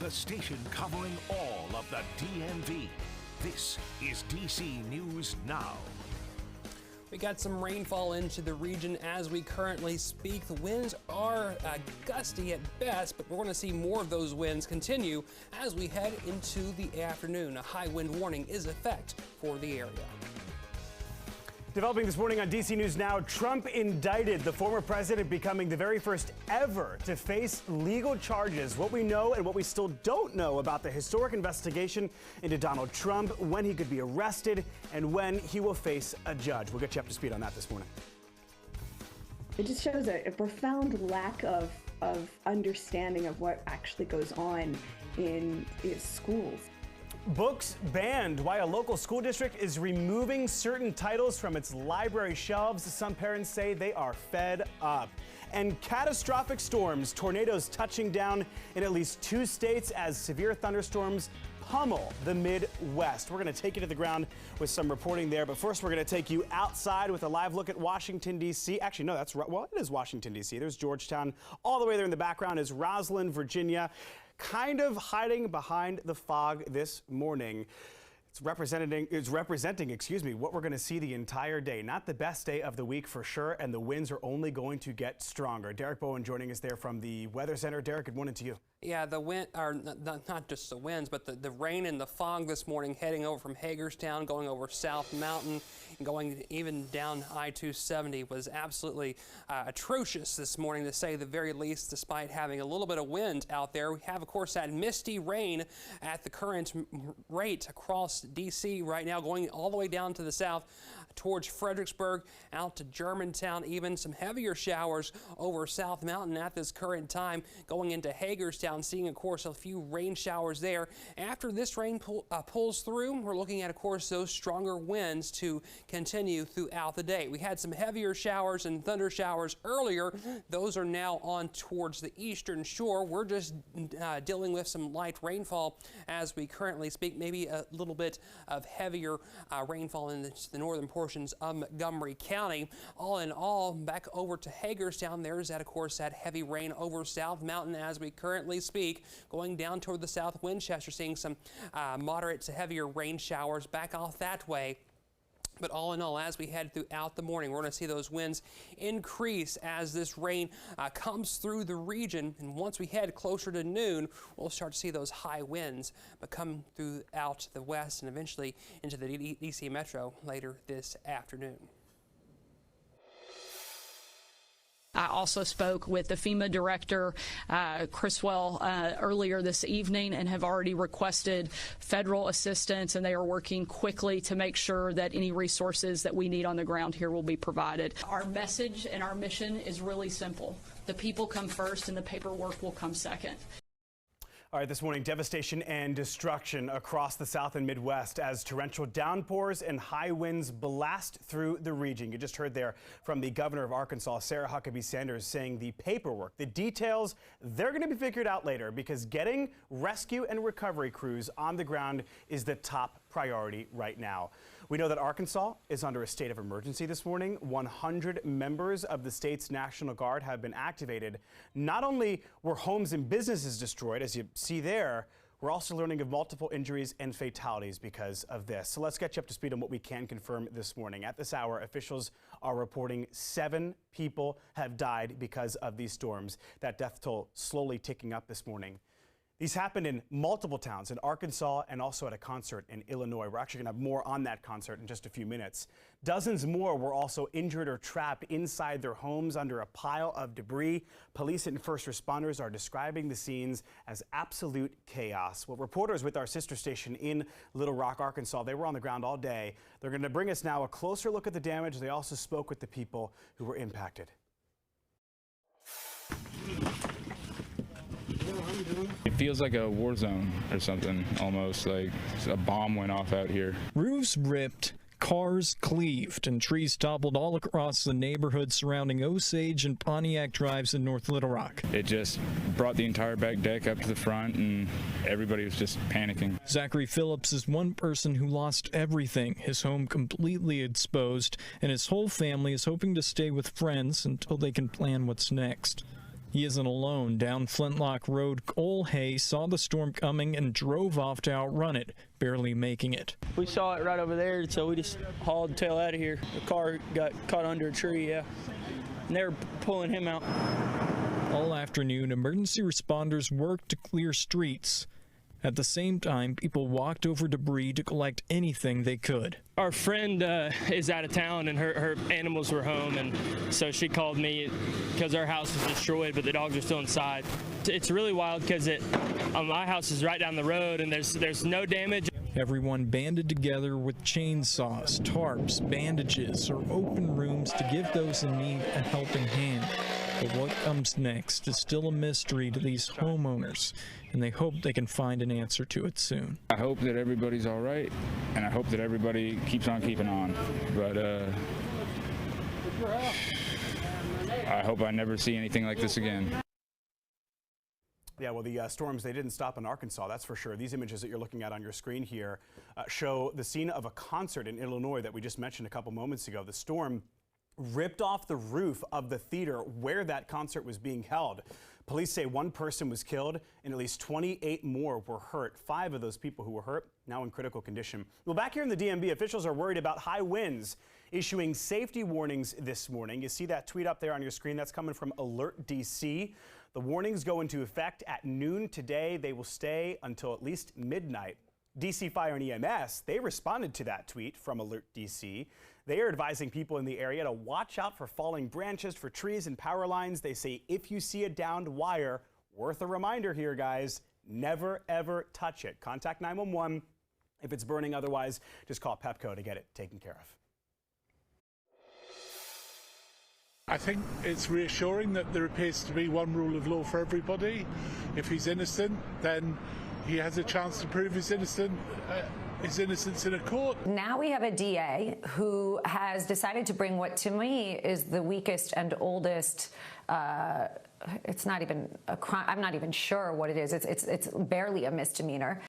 the station covering all of the DMV. This is DC News Now. We got some rainfall into the region as we currently speak. The winds are gusty at best, but we're going to see more of those winds continue as we head into the afternoon. A high wind warning is in effect for the area. Developing this morning on DC News Now, Trump indicted the former president, becoming the very first ever to face legal charges. What we know and what we still don't know about the historic investigation into Donald Trump, when he could be arrested, and when he will face a judge. We'll get you up to speed on that this morning. It just shows a profound lack of understanding of what actually goes on in schools. Books banned. Why a local school district is removing certain titles from its library shelves. Some parents say they are fed up. And catastrophic storms, tornadoes touching down in at least 2 states as severe thunderstorms pummel the Midwest. We're going to take you to the ground with some reporting there. But first, we're going to take you outside with a live look at Washington, D.C. Actually, no, that's right. Well, it is Washington, D.C. There's Georgetown. All the way there in the background is Roslyn, Virginia, kind of hiding behind the fog this morning. It's representing, what we're going to see the entire day. Not the best day of the week for sure, and the winds are only going to get stronger. Derek Bowen joining us there from the Weather Center. Derek, good morning to you. Yeah, the wind, or not just the winds, but the rain and the fog this morning heading over from Hagerstown, going over South Mountain, and going even down I-270 was absolutely atrocious this morning, to say the very least, despite having a little bit of wind out there. We have, of course, that misty rain at the current rate across D.C. right now, going all the way down to the south towards Fredericksburg, out to Germantown, even some heavier showers over South Mountain at this current time, going into Hagerstown, seeing, of course, a few rain showers there. After this rain pulls through, we're looking at, of course, those stronger winds to continue throughout the day. We had some heavier showers and thunder showers earlier. Those are now on towards the eastern shore. We're just dealing with some light rainfall as we currently speak, maybe a little bit of heavier rainfall in the northern portions of Montgomery County. All in all, back over to Hagerstown, there's that, of course, that heavy rain over South Mountain as we currently speak. Going down toward the south Winchester, seeing some moderate to heavier rain showers back off that way. But all in all, as we head throughout the morning, we're going to see those winds increase as this rain comes through the region. And once we head closer to noon, we'll start to see those high winds come throughout the west and eventually into the D.C. metro later this afternoon. I also spoke with the FEMA director, Criswell, earlier this evening, and have already requested federal assistance, and they are working quickly to make sure that any resources that we need on the ground here will be provided. Our message and our mission is really simple. The people come first and the paperwork will come second. All right, this morning, devastation and destruction across the South and Midwest as torrential downpours and high winds blast through the region. You just heard there from the governor of Arkansas, Sarah Huckabee Sanders, saying the paperwork, the details, they're going to be figured out later, because getting rescue and recovery crews on the ground is the top priority right now. We know that Arkansas is under a state of emergency this morning. 100 members of the state's National Guard have been activated. Not only were homes and businesses destroyed, as you see there, we're also learning of multiple injuries and fatalities because of this. So let's get you up to speed on what we can confirm this morning. At this hour, officials are reporting 7 people have died because of these storms. That death toll slowly ticking up this morning. These happened in multiple towns in Arkansas and also at a concert in Illinois. We're actually going to have more on that concert in just a few minutes. Dozens more were also injured or trapped inside their homes under a pile of debris. Police and first responders are describing the scenes as absolute chaos. Well, reporters with our sister station in Little Rock, Arkansas, they were on the ground all day. They're going to bring us now a closer look at the damage. They also spoke with the people who were impacted. It feels like a war zone or something, almost like a bomb went off out here. Roofs ripped, cars cleaved, and trees toppled all across the neighborhood surrounding Osage and Pontiac drives in North Little Rock. It just brought the entire back deck up to the front, and everybody was just panicking. Zachary Phillips is one person who lost everything, his home completely exposed, and his whole family is hoping to stay with friends until they can plan what's next. He isn't alone. Down Flintlock Road, Cole Hay saw the storm coming and drove off to outrun it, barely making it. We saw it right over there, so we just hauled the tail out of here. The car got caught under a tree, yeah. And they were pulling him out. All afternoon, emergency responders worked to clear streets. At the same time, people walked over debris to collect anything they could. Our friend is out of town, and her animals were home, and so she called me because our house was destroyed, but the dogs are still inside. It's really wild because my house is right down the road, and there's no damage. Everyone banded together with chainsaws, tarps, bandages, or open rooms to give those in need a helping hand. But what comes next is still a mystery to these homeowners, and they hope they can find an answer to it soon. I hope that everybody's all right, and I hope that everybody keeps on keeping on. But I hope I never see anything like this again. Yeah, well, the storms, they didn't stop in Arkansas, that's for sure. These images that you're looking at on your screen here show the scene of a concert in Illinois that we just mentioned a couple moments ago. The storm ripped off the roof of the theater where that concert was being held. Police say one person was killed and at least 28 more were hurt. 5 of those people who were hurt now in critical condition. Well, back here in the DMV, officials are worried about high winds, issuing safety warnings this morning. You see that tweet up there on your screen? That's coming from Alert DC. The warnings go into effect at noon today. They will stay until at least midnight. DC Fire and EMS, they responded to that tweet from Alert DC. They are advising people in the area to watch out for falling branches, for trees and power lines. They say if you see a downed wire, worth a reminder here, guys, never ever touch it. Contact 911 if it's burning. Otherwise, just call Pepco to get it taken care of. I think it's reassuring that there appears to be one rule of law for everybody. If he's innocent, then he has a chance to prove his innocence in a court. Now we have a DA who has decided to bring what to me is the weakest and oldest. It's not even a crime. I'm not even sure what it is. It's barely a misdemeanor.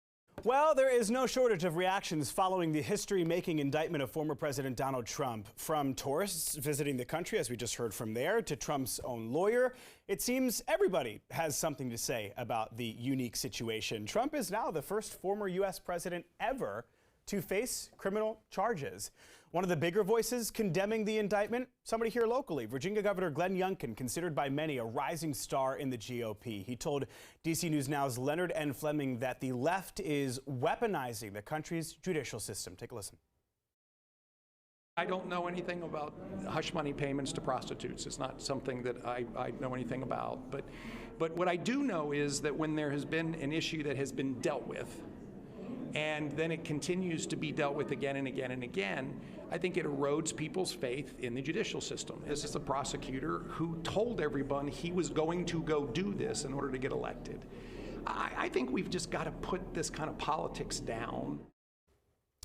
Well, there is no shortage of reactions following the history-making indictment of former President Donald Trump. From tourists visiting the country, as we just heard from there, to Trump's own lawyer, it seems everybody has something to say about the unique situation. Trump is now the first former U.S. president ever to face criminal charges. One of the bigger voices condemning the indictment, somebody here locally, Virginia Governor Glenn Youngkin, considered by many a rising star in the GOP. He told DC News Now's Leonard N. Fleming that the left is weaponizing the country's judicial system. Take a listen. I don't know anything about hush money payments to prostitutes. It's not something that I know anything about. But what I do know is that when there has been an issue that has been dealt with, and then it continues to be dealt with again and again and again, I think it erodes people's faith in the judicial system. This is a prosecutor who told everyone he was going to go do this in order to get elected. I think we've just got to put this kind of politics down.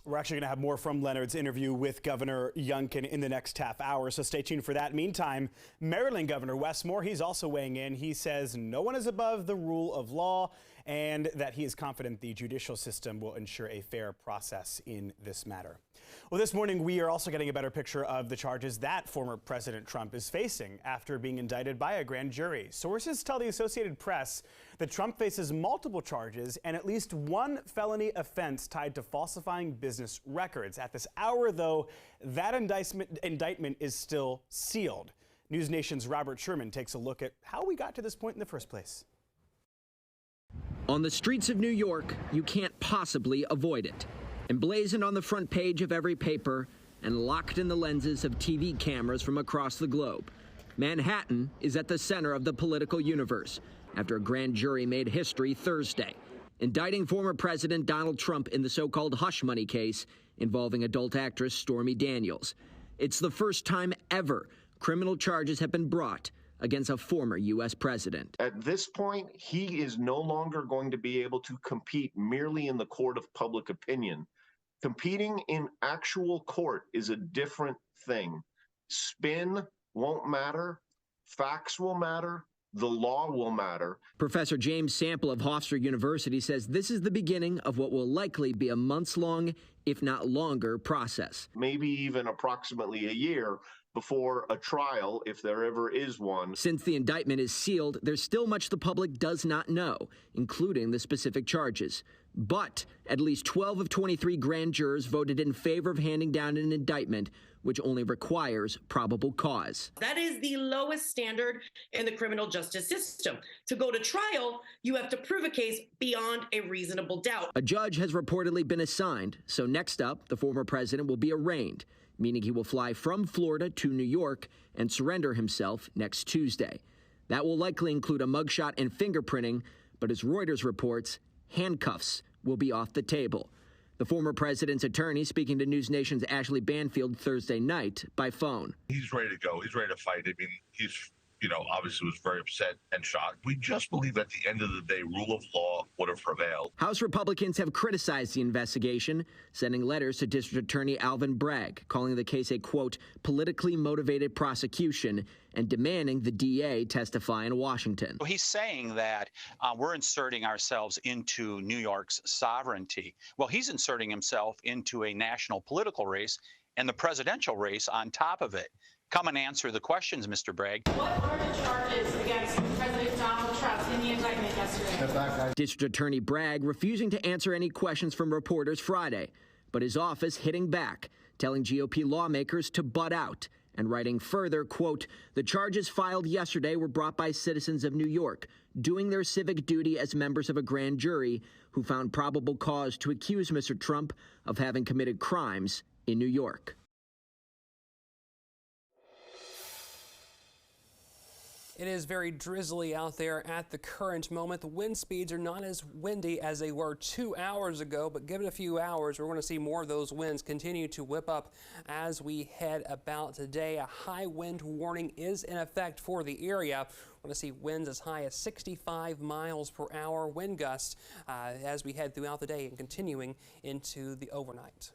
We're actually going to have more from Leonard's interview with Governor Youngkin in the next half hour, so stay tuned for that. Meantime, Maryland Governor Wes Moore, he's also weighing in. He says no one is above the rule of law and that he is confident the judicial system will ensure a fair process in this matter. Well, this morning we are also getting a better picture of the charges that former President Trump is facing after being indicted by a grand jury. Sources tell the Associated Press that Trump faces multiple charges and at least one felony offense tied to falsifying business records. At this hour, though, that indictment is still sealed. News Nation's Robert Sherman takes a look at how we got to this point in the first place. On the streets of New York, you can't possibly avoid it. Emblazoned on the front page of every paper and locked in the lenses of TV cameras from across the globe, Manhattan is at the center of the political universe after a grand jury made history Thursday, indicting former President Donald Trump in the so-called hush money case involving adult actress Stormy Daniels. It's the first time ever criminal charges have been brought against a former U.S. president. At this point, he is no longer going to be able to compete merely in the court of public opinion. Competing in actual court is a different thing. Spin won't matter. Facts will matter. The law will matter. Professor James Sample of Hofstra University says this is the beginning of what will likely be a months-long, if not longer, process. Maybe even approximately a year before a trial, if there ever is one. Since the indictment is sealed, there's still much the public does not know, including the specific charges. But at least 12 of 23 grand jurors voted in favor of handing down an indictment, which only requires probable cause. That is the lowest standard in the criminal justice system. To go to trial, you have to prove a case beyond a reasonable doubt. A judge has reportedly been assigned, so next up, the former president will be arraigned, meaning he will fly from Florida to New York and surrender himself next Tuesday. That will likely include a mugshot and fingerprinting, but as Reuters reports, handcuffs will be off the table. The former president's attorney speaking to News Nation's Ashley Banfield Thursday night by phone. He's ready to go. He's ready to fight. I mean, he's, obviously was very upset and shocked. We just believe at the end of the day, rule of law would have prevailed. House Republicans have criticized the investigation, sending letters to District Attorney Alvin Bragg, calling the case a, quote, politically motivated prosecution and demanding the DA testify in Washington. He's saying that we're inserting ourselves into New York's sovereignty. Well, he's inserting himself into a national political race and the presidential race on top of it. Come and answer the questions, Mr. Bragg. What are the charges against President Donald Trump in the indictment yesterday? District Attorney Bragg refusing to answer any questions from reporters Friday, but his office hitting back, telling GOP lawmakers to butt out, and writing further, quote, the charges filed yesterday were brought by citizens of New York, doing their civic duty as members of a grand jury who found probable cause to accuse Mr. Trump of having committed crimes in New York. It is very drizzly out there at the current moment. The wind speeds are not as windy as they were 2 hours ago, but give it a few hours, we're going to see more of those winds continue to whip up as we head about today. A high wind warning is in effect for the area. We're going to see winds as high as 65 miles per hour wind gusts as we head throughout the day and continuing into the overnight.